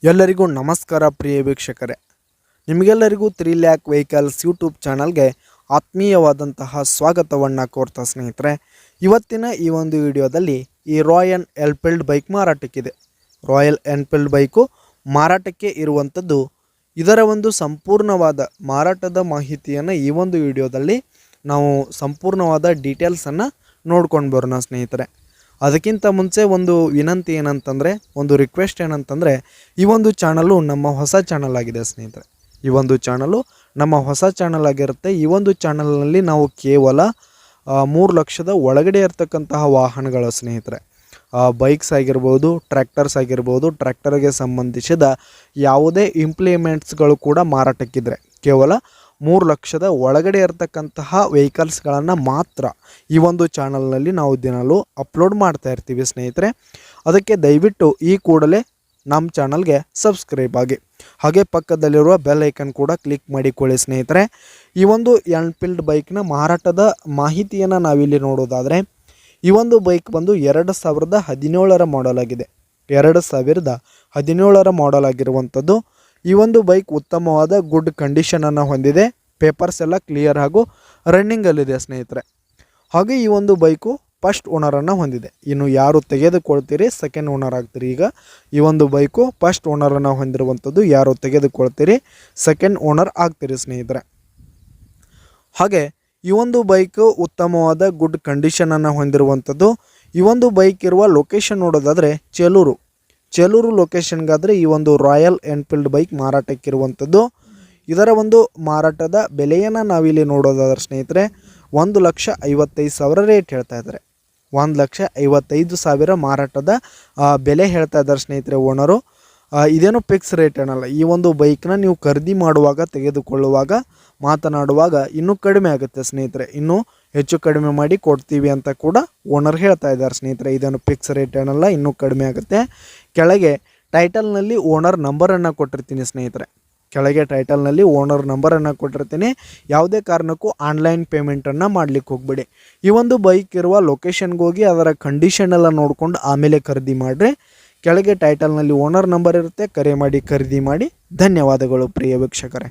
ಎಲ್ಲರಿಗೂ ನಮಸ್ಕಾರ ಪ್ರಿಯ ವೀಕ್ಷಕರೇ, ನಿಮಗೆಲ್ಲರಿಗೂ 3 ಲ್ಯಾಕ್ ವೆಹಿಕಲ್ಸ್ ಯೂಟ್ಯೂಬ್ ಚಾನಲ್ಗೆ ಆತ್ಮೀಯವಾದಂತಹ ಸ್ವಾಗತವನ್ನು ಕೋರ್ತಾ ಸ್ನೇಹಿತರೆ, ಇವತ್ತಿನ ಈ ಒಂದು ವಿಡಿಯೋದಲ್ಲಿ ಈ ರಾಯಲ್ ಎನ್ಫೀಲ್ಡ್ ಬೈಕ್ ಮಾರಾಟಕ್ಕಿದೆ. ರಾಯಲ್ ಎನ್ಫೀಲ್ಡ್ ಬೈಕು ಮಾರಾಟಕ್ಕೆ ಇರುವಂಥದ್ದು. ಇದರ ಒಂದು ಸಂಪೂರ್ಣವಾದ ಮಾರಾಟದ ಮಾಹಿತಿಯನ್ನು ಈ ಒಂದು ವಿಡಿಯೋದಲ್ಲಿ ನಾವು ಸಂಪೂರ್ಣವಾದ ಡೀಟೇಲ್ಸನ್ನು ನೋಡ್ಕೊಂಡು ಬರೋಣ ಸ್ನೇಹಿತರೆ. ಅದಕ್ಕಿಂತ ಮುಂಚೆ ಒಂದು ವಿನಂತಿ ಏನಂತಂದರೆ, ಒಂದು ರಿಕ್ವೆಸ್ಟ್ ಏನಂತಂದರೆ, ಈ ಒಂದು ಚಾನಲ್ಲು ನಮ್ಮ ಹೊಸ ಚಾನಲ್ ಆಗಿದೆ ಸ್ನೇಹಿತರೆ. ಈ ಒಂದು ಚಾನಲ್ಲು ನಮ್ಮ ಹೊಸ ಚಾನಲ್ ಆಗಿರುತ್ತೆ. ಈ ಒಂದು ಚಾನಲ್ನಲ್ಲಿ ನಾವು ಕೇವಲ 3 ಲಕ್ಷದ ಒಳಗಡೆ ಇರತಕ್ಕಂತಹ ವಾಹನಗಳು ಸ್ನೇಹಿತರೆ, ಬೈಕ್ಸ್ ಆಗಿರ್ಬೋದು, ಟ್ರ್ಯಾಕ್ಟರ್ಸ್ ಆಗಿರ್ಬೋದು, ಟ್ರ್ಯಾಕ್ಟರ್ಗೆ ಸಂಬಂಧಿಸಿದ ಯಾವುದೇ ಇಂಪ್ಲಿಮೆಂಟ್ಸ್ಗಳು ಕೂಡ ಮಾರಾಟಕ್ಕಿದ್ರೆ ಕೇವಲ 3 ಲಕ್ಷದ ಒಳಗಡೆ ಇರತಕ್ಕಂತಹ ವೆಹಿಕಲ್ಸ್ಗಳನ್ನು ಮಾತ್ರ ಈ ಒಂದು ಚಾನಲ್ನಲ್ಲಿ ನಾವು ದಿನಾಲೂ ಅಪ್ಲೋಡ್ ಮಾಡ್ತಾ ಇರ್ತೀವಿ ಸ್ನೇಹಿತರೆ. ಅದಕ್ಕೆ ದಯವಿಟ್ಟು ಈ ಕೂಡಲೇ ನಮ್ಮ ಚಾನಲ್ಗೆ ಸಬ್ಸ್ಕ್ರೈಬ್ ಆಗಿ, ಹಾಗೆ ಪಕ್ಕದಲ್ಲಿರುವ ಬೆಲ್ ಐಕನ್ ಕೂಡ ಕ್ಲಿಕ್ ಮಾಡಿಕೊಳ್ಳಿ ಸ್ನೇಹಿತರೆ. ಈ ಒಂದು ಎನ್ಫೀಲ್ಡ್ ಬೈಕ್ನ ಮಾರಾಟದ ಮಾಹಿತಿಯನ್ನು ನಾವಿಲ್ಲಿ ನೋಡೋದಾದರೆ, ಈ ಒಂದು ಬೈಕ್ ಬಂದು 2017ರ ಮಾಡೆಲ್ ಆಗಿದೆ. 2017ರ ಮಾಡೆಲ್ ಆಗಿರುವಂಥದ್ದು. ಈ ಒಂದು ಬೈಕ್ ಉತ್ತಮವಾದ ಗುಡ್ ಕಂಡೀಷನನ್ನು ಹೊಂದಿದೆ. ಪೇಪರ್ಸ್ ಎಲ್ಲ ಕ್ಲಿಯರ್ ಹಾಗೂ ರನ್ನಿಂಗಲ್ಲಿದೆ ಸ್ನೇಹಿತರೆ. ಹಾಗೆ ಈ ಒಂದು ಬೈಕು ಫಸ್ಟ್ ಓನರನ್ನು ಹೊಂದಿದೆ. ಇನ್ನು ಯಾರು ತೆಗೆದುಕೊಳ್ತೀರಿ ಸೆಕೆಂಡ್ ಓನರ್ ಆಗ್ತೀರಿ. ಈಗ ಈ ಒಂದು ಬೈಕು ಫಸ್ಟ್ ಓನರನ್ನು ಹೊಂದಿರುವಂಥದ್ದು. ಯಾರು ತೆಗೆದುಕೊಳ್ತೀರಿ ಸೆಕೆಂಡ್ ಓನರ್ ಆಗ್ತೀರಿ ಸ್ನೇಹಿತರೆ. ಹಾಗೆ ಈ ಒಂದು ಬೈಕು ಉತ್ತಮವಾದ ಗುಡ್ ಕಂಡೀಷನನ್ನು ಹೊಂದಿರುವಂಥದ್ದು. ಈ ಒಂದು ಬೈಕ್ ಇರುವ ಲೊಕೇಶನ್ ನೋಡೋದಾದರೆ ಚೇಲೂರು ಲೊಕೇಶನ್ಗಾದರೆ ಈ ಒಂದು ರಾಯಲ್ ಎನ್ಫೀಲ್ಡ್ ಬೈಕ್ ಮಾರಾಟಕ್ಕಿರುವಂಥದ್ದು. ಇದರ ಒಂದು ಮಾರಾಟದ ಬೆಲೆಯನ್ನು ನಾವಿಲ್ಲಿ ನೋಡೋದಾದ್ರೆ ಸ್ನೇಹಿತರೆ, 1,55,000 ರೇಟ್ ಹೇಳ್ತಾ ಇದ್ದಾರೆ. 1,55,000 ಮಾರಾಟದ ಬೆಲೆ ಹೇಳ್ತಾ ಇದ್ದಾರೆ ಸ್ನೇಹಿತರೆ ಓನರು. ಇದೇನು ಫಿಕ್ಸ್ ರೇಟ್ ಏನಲ್ಲ. ಈ ಒಂದು ಬೈಕ್ನ ನೀವು ಖರೀದಿ ಮಾಡುವಾಗ, ತೆಗೆದುಕೊಳ್ಳುವಾಗ, ಮಾತನಾಡುವಾಗ ಇನ್ನೂ ಕಡಿಮೆ ಆಗುತ್ತೆ ಸ್ನೇಹಿತರೆ. ಇನ್ನೂ ಹೆಚ್ಚು ಕಡಿಮೆ ಮಾಡಿ ಕೊಡ್ತೀವಿ ಅಂತ ಕೂಡ ಓನರ್ ಹೇಳ್ತಾ ಇದ್ದಾರೆ ಸ್ನೇಹಿತರೆ. ಇದೇನು ಫಿಕ್ಸ್ ರೇಟ್ ಏನಲ್ಲ, ಇನ್ನೂ ಕಡಿಮೆ ಆಗುತ್ತೆ. ಕೆಳಗೆ ಟೈಟಲ್ನಲ್ಲಿ ಓನರ್ ನಂಬರನ್ನು ಕೊಟ್ಟಿರ್ತೀನಿ ಸ್ನೇಹಿತರೆ. ಕೆಳಗೆ ಟೈಟಲ್ನಲ್ಲಿ ಓನರ್ ನಂಬರನ್ನು ಕೊಟ್ಟಿರ್ತೀನಿ. ಯಾವುದೇ ಕಾರಣಕ್ಕೂ ಆನ್ಲೈನ್ ಪೇಮೆಂಟನ್ನು ಮಾಡಲಿಕ್ಕೆ ಹೋಗ್ಬೇಡಿ. ಈ ಒಂದು ಬೈಕ್ ಇರುವ ಲೊಕೇಶನ್ಗೆ ಹೋಗಿ ಅದರ ಕಂಡೀಷನ್ ಎಲ್ಲ ನೋಡಿಕೊಂಡು ಆಮೇಲೆ ಖರೀದಿ ಮಾಡಿರಿ. ಕೆಳಗೆ ಟೈಟಲ್ನಲ್ಲಿ ಓನರ್ ನಂಬರ್ ಇರುತ್ತೆ, ಕರೆ ಮಾಡಿ ಖರೀದಿ ಮಾಡಿ. ಧನ್ಯವಾದಗಳು ಪ್ರಿಯ ವೀಕ್ಷಕರೇ.